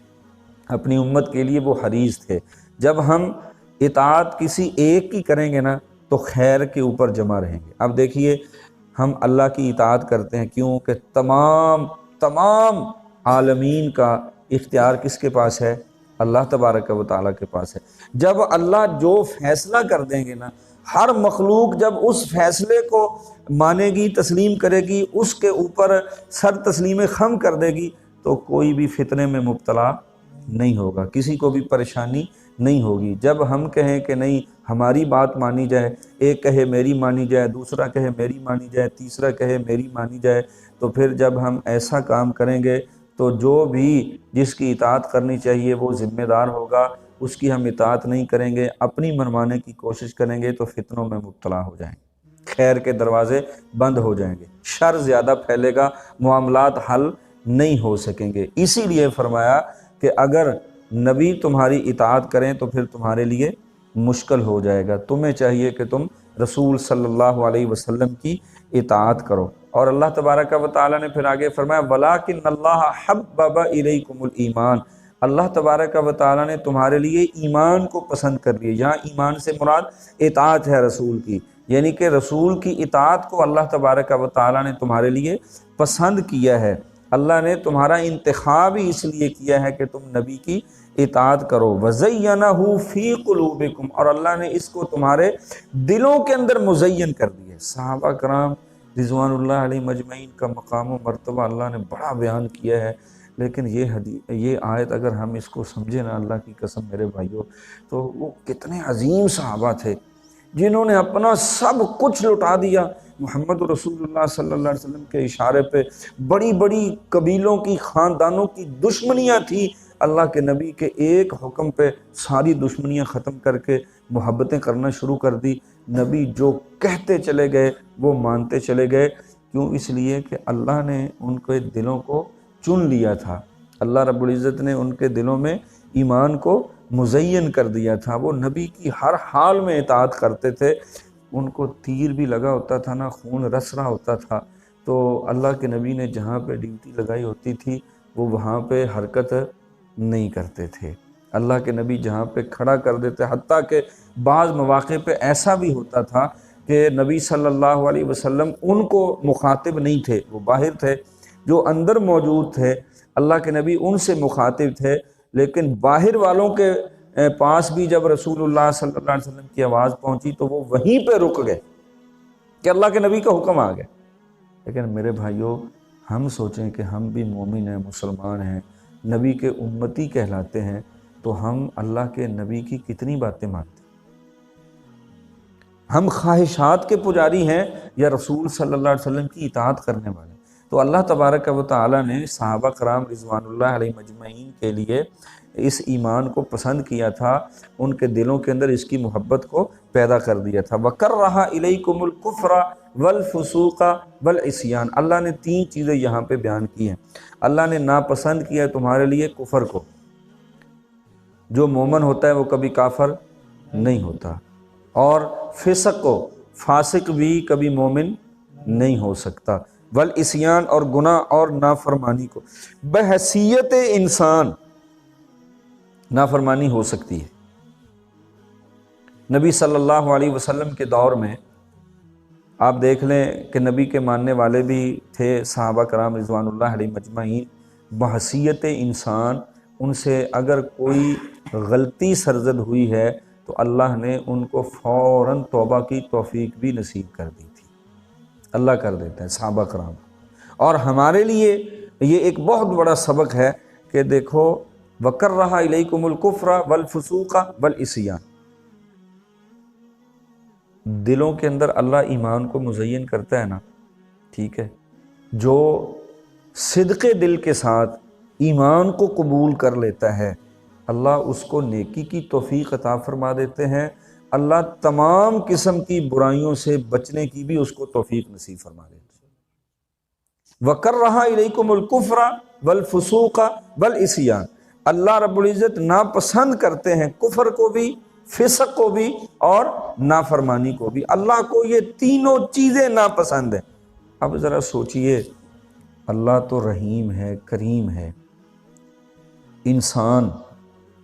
اپنی امت کے لیے وہ حریص تھے۔ جب ہم اطاعت کسی ایک کی کریں گے نا تو خیر کے اوپر جمع رہیں گے۔ اب دیکھیے ہم اللہ کی اطاعت کرتے ہیں کیوں کہ تمام عالمین کا اختیار کس کے پاس ہے؟ اللہ تبارک و تعالیٰ کے پاس ہے۔ جب اللہ جو فیصلہ کر دیں گے نا، ہر مخلوق جب اس فیصلے کو مانے گی، تسلیم کرے گی، اس کے اوپر سر تسلیم خم کر دے گی تو کوئی بھی فتنے میں مبتلا نہیں ہوگا، کسی کو بھی پریشانی نہیں ہوگی۔ جب ہم کہیں کہ نہیں ہماری بات مانی جائے، ایک کہے میری مانی جائے، دوسرا کہے میری مانی جائے، تیسرا کہے میری مانی جائے، تو پھر جب ہم ایسا کام کریں گے تو جو بھی جس کی اطاعت کرنی چاہیے وہ ذمہ دار ہوگا، اس کی ہم اطاعت نہیں کریں گے، اپنی منوانے کی کوشش کریں گے تو فتنوں میں مبتلا ہو جائیں گے، خیر کے دروازے بند ہو جائیں گے، شر زیادہ پھیلے گا، معاملات حل نہیں ہو سکیں گے۔ اسی لیے فرمایا کہ اگر نبی تمہاری اطاعت کریں تو پھر تمہارے لیے مشکل ہو جائے گا، تمہیں چاہیے کہ تم رسول صلی اللہ علیہ وسلم کی اطاعت کرو۔ اور اللہ تبارک و تعالیٰ نے پھر آگے فرمایا وَلَٰكِنَّ اللَّهَ حَبَّبَ إِلَيْكُمُ الْإِيمَانَ، اللہ تبارک و تعالیٰ نے تمہارے لیے ایمان کو پسند کر لیا۔ یہاں ایمان سے مراد اطاعت ہے رسول کی، یعنی کہ رسول کی اطاعت کو اللہ تبارک و تعالیٰ نے تمہارے لیے پسند کیا ہے۔ اللہ نے تمہارا انتخاب ہی اس لیے کیا ہے کہ تم نبی کی اطاعت کرو۔ وَزَيَّنَهُ فِي قُلُوبِكُمْ، اور اللہ نے اس کو تمہارے دلوں کے اندر مزین کر دیا۔ صحابہ کرام رضوان اللہ علیہ مجمعین کا مقام و مرتبہ اللہ نے بڑا بیان کیا ہے، لیکن یہ آیت اگر ہم اس کو سمجھیں نا اللہ کی قسم میرے بھائیوں، تو وہ کتنے عظیم صحابہ تھے جنہوں نے اپنا سب کچھ لٹا دیا محمد رسول اللہ صلی اللہ علیہ وسلم کے اشارے پہ۔ بڑی بڑی قبیلوں کی، خاندانوں کی دشمنیاں تھیں، اللہ کے نبی کے ایک حکم پہ ساری دشمنیاں ختم کر کے محبتیں کرنا شروع کر دی۔ نبی جو کہتے چلے گئے وہ مانتے چلے گئے، کیوں؟ اس لیے کہ اللہ نے ان کے دلوں کو چن لیا تھا، اللہ رب العزت نے ان کے دلوں میں ایمان کو مزین کر دیا تھا۔ وہ نبی کی ہر حال میں اطاعت کرتے تھے، ان کو تیر بھی لگا ہوتا تھا نا، خون رس رہا ہوتا تھا، تو اللہ کے نبی نے جہاں پہ ڈیوٹی لگائی ہوتی تھی وہ وہاں پہ حرکت نہیں کرتے تھے۔ اللہ کے نبی جہاں پہ کھڑا کر دیتے، حتیٰ کہ بعض مواقع پہ ایسا بھی ہوتا تھا کہ نبی صلی اللہ علیہ وسلم ان کو مخاطب نہیں تھے، وہ باہر تھے، جو اندر موجود تھے اللہ کے نبی ان سے مخاطب تھے، لیکن باہر والوں کے پاس بھی جب رسول اللہ صلی اللہ علیہ وسلم کی آواز پہنچی تو وہ وہیں پہ رک گئے کہ اللہ کے نبی کا حکم آ گیا۔ لیکن میرے بھائیوں، ہم سوچیں کہ ہم بھی مومن ہیں، مسلمان ہیں، نبی کے امتی کہلاتے ہیں، تو ہم اللہ کے نبی کی کتنی باتیں مانتے ہیں؟ ہم خواہشات کے پجاری ہیں یا رسول صلی اللہ علیہ وسلم کی اطاعت کرنے والے؟ تو اللہ تبارک و تعالیٰ نے صحابہ کرام رضوان اللہ علیہ مجمعین کے لیے اس ایمان کو پسند کیا تھا، ان کے دلوں کے اندر اس کی محبت کو پیدا کر دیا تھا۔ وَكَرَّهَ إِلَيْكُمُ الْكُفْرَ وَالْفُسُوقَ وَالْعِصْيَانَ، اللہ نے 3 چیزیں یہاں پہ بیان کی ہیں۔ اللہ نے ناپسند کیا تمہارے لیے کفر کو، جو مومن ہوتا ہے وہ کبھی کافر نہیں ہوتا، اور فسق کو، فاسق بھی کبھی مومن نہیں ہو سکتا، والعصیان، اور گناہ اور نافرمانی کو۔ بحیثیت انسان نافرمانی ہو سکتی ہے۔ نبی صلی اللہ علیہ وسلم کے دور میں آپ دیکھ لیں کہ نبی کے ماننے والے بھی تھے صحابہ کرام رضوان اللہ علیہ مجمعین، بحیثیت انسان ان سے اگر کوئی غلطی سرزد ہوئی ہے تو اللہ نے ان کو فوراً توبہ کی توفیق بھی نصیب کر دی تھی، اللہ کر دیتا ہے صحابہ کرام۔ اور ہمارے لیے یہ ایک بہت بڑا سبق ہے کہ دیکھو وَكَرَّهَ إِلَيْكُمُ الْكُفْرَ وَالْفُسُوقَ وَالْعِصْيَانَ، دلوں کے اندر اللہ ایمان کو مزین کرتا ہے نا، ٹھیک ہے، جو صدق دل کے ساتھ ایمان کو قبول کر لیتا ہے اللہ اس کو نیکی کی توفیق عطا فرما دیتے ہیں، اللہ تمام قسم کی برائیوں سے بچنے کی بھی اس کو توفیق نصیب فرما دیتے ہیں۔ وَكَرَّهَ إِلَيْكُمُ الْكُفْرَ وَالْفُسُوقَ وَالْعِصْيَانَ، اللہ رب العزت ناپسند کرتے ہیں کفر کو بھی، فسق کو بھی اور نافرمانی کو بھی، اللہ کو یہ تینوں چیزیں ناپسند ہیں۔ اب ذرا سوچئے، اللہ تو رحیم ہے، کریم ہے، انسان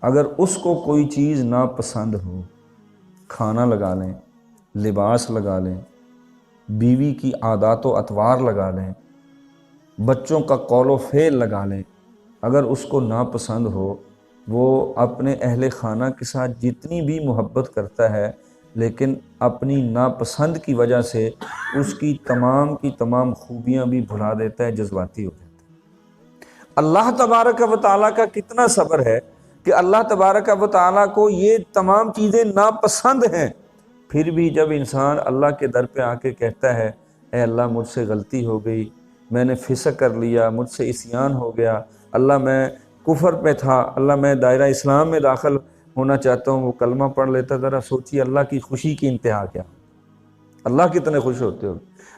اگر اس کو کوئی چیز ناپسند ہو، کھانا لگا لیں، لباس لگا لیں، بیوی کی عادات و اطوار لگا لیں، بچوں کا قول و فعل لگا لیں، اگر اس کو ناپسند ہو، وہ اپنے اہل خانہ کے ساتھ جتنی بھی محبت کرتا ہے لیکن اپنی ناپسند کی وجہ سے اس کی تمام خوبیاں بھی بھلا دیتا ہے، جذباتی ہو جاتا ہے۔ اللہ تبارک و تعالیٰ کا کتنا صبر ہے کہ اللہ تبارک و تعالیٰ کو یہ تمام چیزیں ناپسند ہیں، پھر بھی جب انسان اللہ کے در پہ آ کے کہتا ہے اے اللہ مجھ سے غلطی ہو گئی، میں نے فسق کر لیا، مجھ سے عصیان ہو گیا، اللہ میں کفر پہ تھا، اللہ میں دائرہ اسلام میں داخل ہونا چاہتا ہوں، وہ کلمہ پڑھ لیتا، ذرا سوچیے اللہ کی خوشی کی انتہا کیا، اللہ کتنے خوش ہوتے ہو۔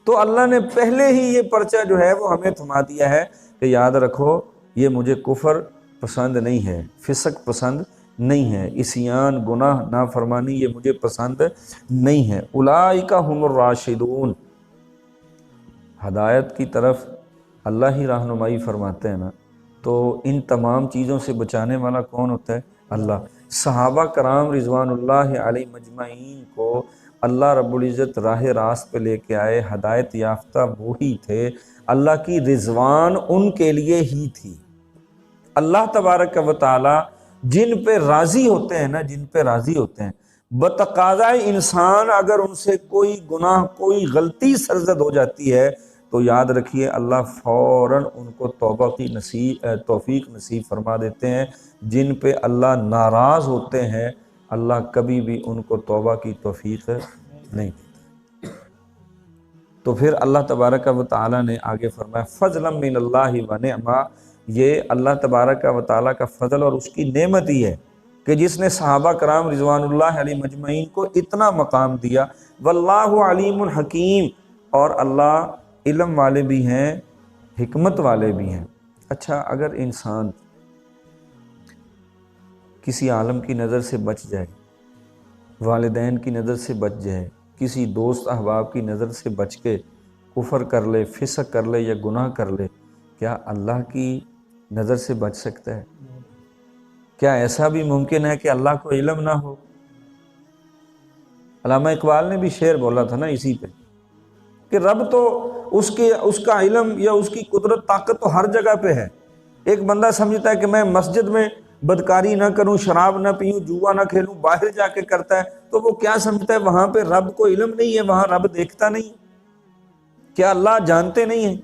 تو اللہ نے پہلے ہی یہ پرچہ جو ہے وہ ہمیں تھما دیا ہے کہ یاد رکھو یہ مجھے کفر پسند نہیں ہے، فسق پسند نہیں ہے، عصیان گناہ نافرمانی یہ مجھے پسند نہیں ہے۔ اولئک هم الراشدون، ہدایت کی طرف اللہ ہی رہنمائی فرماتے ہیں نا، تو ان تمام چیزوں سے بچانے والا کون ہوتا ہے؟ اللہ۔ صحابہ کرام رضوان اللہ علیہ مجمعین کو اللہ رب العزت راہ راست پہ لے کے آئے، ہدایت یافتہ وہی تھے، اللہ کی رضوان ان کے لیے ہی تھی۔ اللہ تبارک و تعالی جن پہ راضی ہوتے ہیں نا، جن پہ راضی ہوتے ہیں، بتقاضۂ انسان اگر ان سے کوئی گناہ کوئی غلطی سرزد ہو جاتی ہے تو یاد رکھیے اللہ فوراً ان کو توبہ کی توفیق نصیب فرما دیتے ہیں۔ جن پہ اللہ ناراض ہوتے ہیں اللہ کبھی بھی ان کو توبہ کی توفیق نہیں دیتا۔ تو پھر اللہ تبارک و تعالیٰ نے آگے فرمایا فضلا من اللہ و نعما، یہ اللہ تبارک و تعالیٰ کا فضل اور اس کی نعمت ہی ہے کہ جس نے صحابہ کرام رضوان اللہ علیہ مجمعین کو اتنا مقام دیا۔ واللہ علیم حکیم، اور اللہ علم والے بھی ہیں، حکمت والے بھی ہیں۔ اچھا، اگر انسان کسی عالم کی نظر سے بچ جائے، والدین کی نظر سے بچ جائے، کسی دوست احباب کی نظر سے بچ کے کفر کر لے، فسق کر لے یا گناہ کر لے، کیا اللہ کی نظر سے بچ سکتا ہے؟ کیا ایسا بھی ممکن ہے کہ اللہ کو علم نہ ہو؟ علامہ اقبال نے بھی شعر بولا تھا نا اسی پہ کہ رب تو اس کا علم یا اس کی قدرت طاقت تو ہر جگہ پہ ہے۔ ایک بندہ سمجھتا ہے کہ میں مسجد میں بدکاری نہ کروں، شراب نہ پیوں، جوا نہ کھیلوں، باہر جا کے کرتا ہے، تو وہ کیا سمجھتا ہے وہاں پہ رب کو علم نہیں ہے، وہاں رب دیکھتا نہیں؟ کیا اللہ جانتے نہیں ہیں؟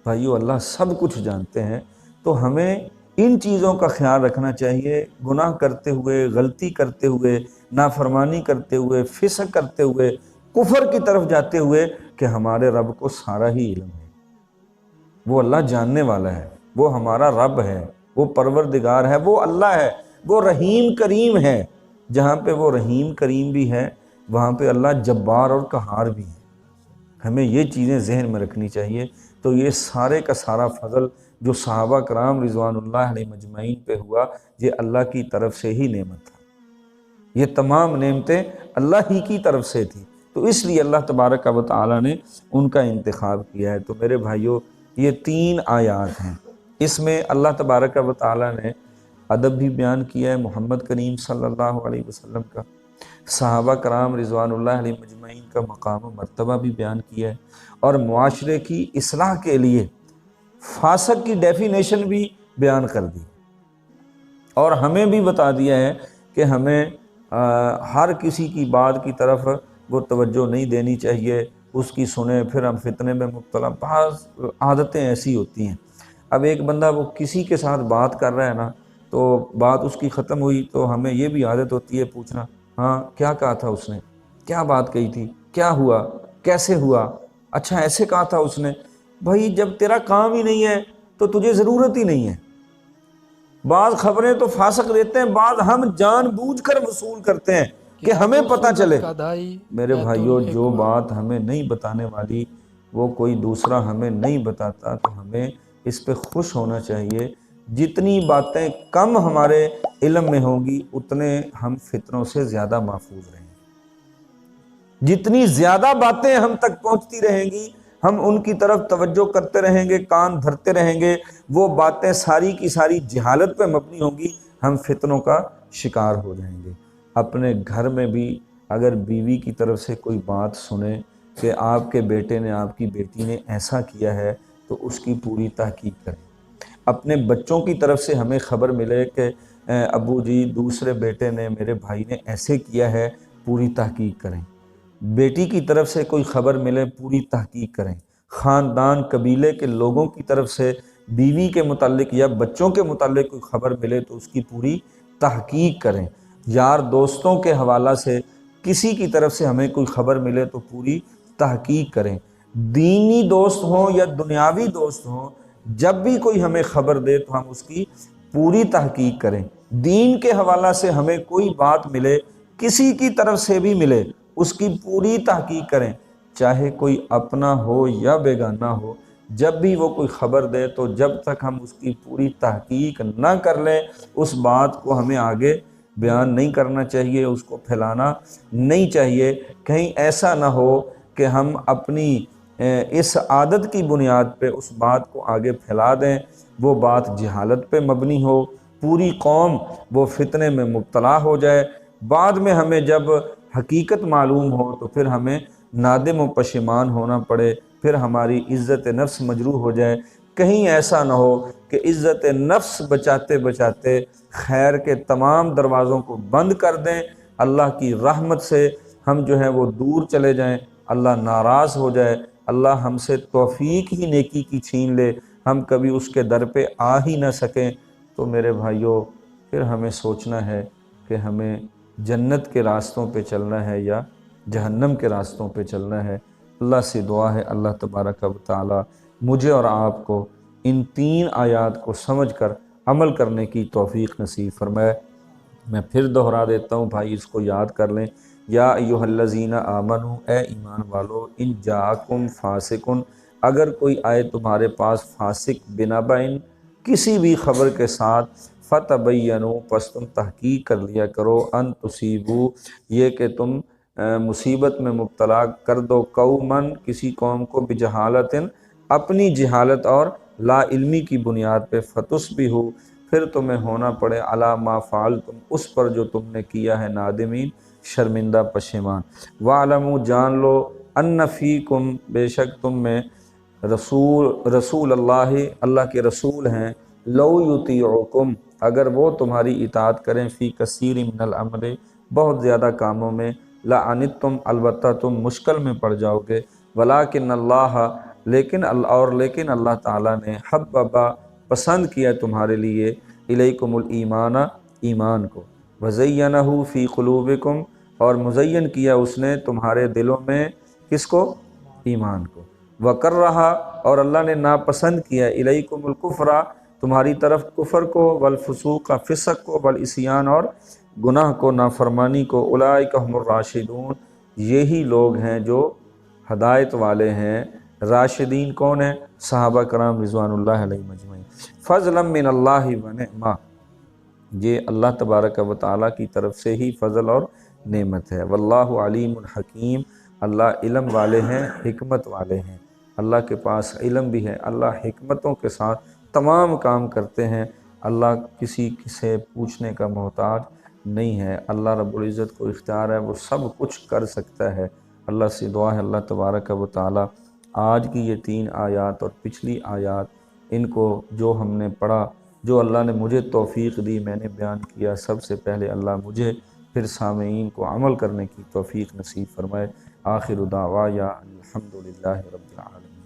بھائیو اللہ سب کچھ جانتے ہیں۔ تو ہمیں ان چیزوں کا خیال رکھنا چاہیے، گناہ کرتے ہوئے، غلطی کرتے ہوئے، نافرمانی کرتے ہوئے، فسق کرتے ہوئے، کفر کی طرف جاتے ہوئے، کہ ہمارے رب کو سارا ہی علم ہے، وہ اللہ جاننے والا ہے، وہ ہمارا رب ہے، وہ پروردگار ہے، وہ اللہ ہے، وہ رحیم کریم ہے۔ جہاں پہ وہ رحیم کریم بھی ہے وہاں پہ اللہ جبار اور قہار بھی ہے۔ ہمیں یہ چیزیں ذہن میں رکھنی چاہیے۔ تو یہ سارے کا سارا فضل جو صحابہ کرام رضوان اللہ علیہ مجمعین پہ ہوا، یہ اللہ کی طرف سے ہی نعمت تھا، یہ تمام نعمتیں اللہ ہی کی طرف سے تھی، تو اس لیے اللہ تبارک و تعالیٰ نے ان کا انتخاب کیا ہے۔ تو میرے بھائیوں، یہ 3 آیات ہیں، اس میں اللہ تبارک و تعالیٰ نے ادب بھی بیان کیا ہے محمد کریم صلی اللہ علیہ وسلم کا، صحابہ کرام رضوان اللہ علیہ مجمعین کا مقام و مرتبہ بھی بیان کیا ہے، اور معاشرے کی اصلاح کے لیے فاسق کی ڈیفینیشن بھی بیان کر دی، اور ہمیں بھی بتا دیا ہے کہ ہمیں ہر کسی کی بات کی طرف وہ توجہ نہیں دینی چاہیے، اس کی سنیں پھر ہم فتنے میں مبتلا۔ بعض عادتیں ایسی ہوتی ہیں، اب ایک بندہ وہ کسی کے ساتھ بات کر رہا ہے نا، تو بات اس کی ختم ہوئی تو ہمیں یہ بھی عادت ہوتی ہے پوچھنا، ہاں کیا کہا تھا اس نے، کیا بات کہی تھی، کیا ہوا، کیسے ہوا، اچھا ایسے کہا تھا اس نے۔ بھائی جب تیرا کام ہی نہیں ہے تو تجھے ضرورت ہی نہیں ہے۔ بعض خبریں تو فاسق دیتے ہیں، بعض ہم جان بوجھ کر وصول کرتے ہیں کہ ہمیں کتاب و پتہ سنت چلے۔ کا دائی میرے بیت بھائیو، جو الحکمہ۔ بات ہمیں نہیں بتانے والی وہ کوئی دوسرا ہمیں نہیں بتاتا تو ہمیں اس پہ خوش ہونا چاہیے۔ جتنی باتیں کم ہمارے علم میں ہوں گی اتنے ہم فتنوں سے زیادہ محفوظ رہیں گے۔ جتنی زیادہ باتیں ہم تک پہنچتی رہیں گی، ہم ان کی طرف توجہ کرتے رہیں گے، کان دھرتے رہیں گے، وہ باتیں ساری کی ساری جہالت پہ مبنی ہوں گی، ہم فتنوں کا شکار ہو جائیں گے۔ اپنے گھر میں بھی اگر بیوی کی طرف سے کوئی بات سنیں کہ آپ کے بیٹے نے، آپ کی بیٹی نے ایسا کیا ہے، تو اس کی پوری تحقیق کریں۔ اپنے بچوں کی طرف سے ہمیں خبر ملے کہ ابو جی دوسرے بیٹے نے، میرے بھائی نے ایسے کیا ہے، پوری تحقیق کریں۔ بیٹی کی طرف سے کوئی خبر ملے، پوری تحقیق کریں۔ خاندان قبیلے کے لوگوں کی طرف سے بیوی کے متعلق یا بچوں کے متعلق کوئی خبر ملے تو اس کی پوری تحقیق کریں۔ یار دوستوں کے حوالہ سے کسی کی طرف سے ہمیں کوئی خبر ملے تو پوری تحقیق کریں۔ دینی دوست ہوں یا دنیاوی دوست ہوں، جب بھی کوئی ہمیں خبر دے تو ہم اس کی پوری تحقیق کریں۔ دین کے حوالہ سے ہمیں کوئی بات ملے، کسی کی طرف سے بھی ملے، اس کی پوری تحقیق کریں، چاہے کوئی اپنا ہو یا بیگانہ ہو۔ جب بھی وہ کوئی خبر دے تو جب تک ہم اس کی پوری تحقیق نہ کر لیں، اس بات کو ہمیں آگے بیان نہیں کرنا چاہیے، اس کو پھیلانا نہیں چاہیے۔ کہیں ایسا نہ ہو کہ ہم اپنی اس عادت کی بنیاد پہ اس بات کو آگے پھیلا دیں، وہ بات جہالت پہ مبنی ہو، پوری قوم وہ فتنے میں مبتلا ہو جائے، بعد میں ہمیں جب حقیقت معلوم ہو تو پھر ہمیں نادم و پشیمان ہونا پڑے، پھر ہماری عزت نفس مجروح ہو جائے۔ کہیں ایسا نہ ہو کہ عزت نفس بچاتے بچاتے خیر کے تمام دروازوں کو بند کر دیں، اللہ کی رحمت سے ہم جو ہے وہ دور چلے جائیں، اللہ ناراض ہو جائے، اللہ ہم سے توفیق ہی نیکی کی چھین لے، ہم کبھی اس کے در پہ آ ہی نہ سکیں۔ تو میرے بھائیوں، پھر ہمیں سوچنا ہے کہ ہمیں جنت کے راستوں پہ چلنا ہے یا جہنم کے راستوں پہ چلنا ہے۔ اللہ سے دعا ہے اللہ تبارک و تعالی مجھے اور آپ کو ان 3 آیات کو سمجھ کر عمل کرنے کی توفیق نصیب فرمائے۔ میں پھر دہرا دیتا ہوں بھائی، اس کو یاد کر لیں۔ یا ایھا الذین آمنو، اے ایمان والو، ان جاءکم فاسقن، اگر کوئی آئے تمہارے پاس فاسق بنبأ، کسی بھی خبر کے ساتھ، فتبینوا، پس تم تحقیق کر لیا کرو، ان تصیبوا، یہ کہ تم مصیبت میں مبتلا کر دو، قوماً، کسی قوم کو، بجہالت، اپنی جہالت اور لا علمی کی بنیاد پہ، فتصبحوا، پھر تمہیں ہونا پڑے، علی ما فعلتم، اس پر جو تم نے کیا ہے، نادمین، شرمندہ پشیمان۔ وَاعْلَمُوا، جان لو، ان فیکم، بے شک تم میں، رسول اللہ، اللہ کے رسول ہیں، لو یطیعکم، اگر وہ تمہاری اطاعت کریں، فی کثیر من الامر، بہت زیادہ کاموں میں، لعنتم، البتہ تم مشکل میں پڑ جاؤ گے، ولکن اللہ، لیکن اللہ تعالیٰ نے، حببا، پسند کیا تمہارے لیے، الیکم الایمان، ایمان کو، وزینہ فی قلوبکم، اور مزین کیا اس نے تمہارے دلوں میں، کس کو؟ ایمان کو، وکرہ، اور اللہ نے ناپسند کیا، الیکم الکفر، تمہاری طرف کفر کو، والفسوق، فسق کو، والعصیان، اور گناہ کو، نافرمانی کو، اولئک ھم الراشدون، یہی لوگ ہیں جو ہدایت والے ہیں۔ راشدین کون ہیں؟ صحابہ کرام رضوان اللہ علیہ مجمعین۔ فضلا من اللہ ونعمہ، یہ اللہ تبارک و تعالیٰ کی طرف سے ہی فضل اور نعمت ہے۔ واللہ علیم حکیم، اللہ علم والے ہیں، حکمت والے ہیں، اللہ کے پاس علم بھی ہے، اللہ حکمتوں کے ساتھ تمام کام کرتے ہیں، اللہ کسی سے پوچھنے کا محتاج نہیں ہے۔ اللہ رب العزت کو اختیار ہے، وہ سب کچھ کر سکتا ہے۔ اللہ سے دعا ہے اللہ تبارک و تعالی آج کی یہ 3 آیات اور پچھلی آیات، ان کو جو ہم نے پڑھا، جو اللہ نے مجھے توفیق دی میں نے بیان کیا، سب سے پہلے اللہ مجھے پھر سامعین کو عمل کرنے کی توفیق نصیب فرمائے۔ آخر دعوایا الحمدللہ رب العالمین۔